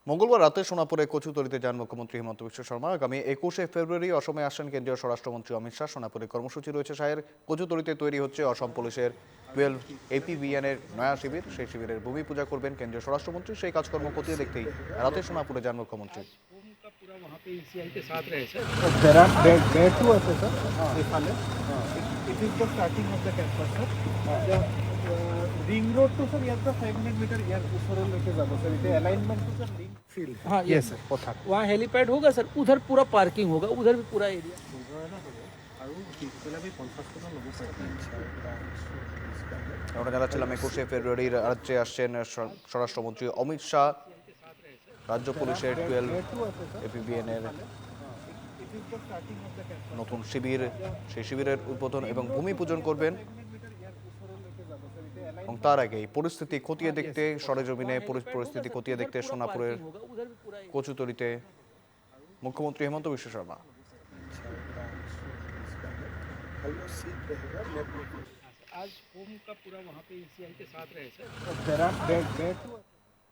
মঙ্গলবার রাতে সোনাপুরে কচুতলিতে যান মুখ্যমন্ত্রী হিমন্ত বিশ্ব শর্মা। আগামী 21শে ফেব্রুয়ারি অসমে আসছেন কেন্দ্রীয় স্বরাষ্ট্রমন্ত্রী অমিত শাহ। সোনাপুরে কর্মসূচি রয়েছে শাহের। কচুতলিতে তৈরি হচ্ছে অসম পুলিশের 12 APBN এর নয়া শিবির। সেই শিবিরের ভূমি পূজা করবেন কেন্দ্রীয় স্বরাষ্ট্রমন্ত্রী। সেই কাজকর্ম খতিয়ে দেখতেই রাতে সোনাপুরে যান মুখ্যমন্ত্রী। का पूरा वहाँ पे ECI के साथ रहे sir. There are there too আছে sir. এখানে it is the starting of the campus sir. The ring road to sir ইয়ার 500 মিটার ইয়ার উপরে লেকে যাব sir. এটা alignment to sir ring field. हाँ Yes sir. কথা वहाँ हेलीपैड होगा सर, उधर पूरा पार्किंग होगा, उधर भी पूरा एरिया। আৰু পিছবেলা আমি 50 টাকা ল'ব আমরা জানাচ্ছিলাম 21শে ফেব্রুয়ারি রাজ্যে আসছেন স্বরাষ্ট্রমন্ত্রী অমিত শাহ। রাজ্য পুলিশের 12 APBN এর নতুন শিবির, সেই শিবিরের উদ্বোধন এবং ভূমি পূজন করবেন। এবং তার আগে পরিস্থিতি খতিয়ে দেখতে সরেজমিনে পরিস্থিতি খতিয়ে দেখতে সোনাপুরের কচুতলিতে মুখ্যমন্ত্রী হিমন্ত বিশ্ব শর্মা। आज होम का पूरा वहाँ पे ECI के साथ रहे sir. there are there too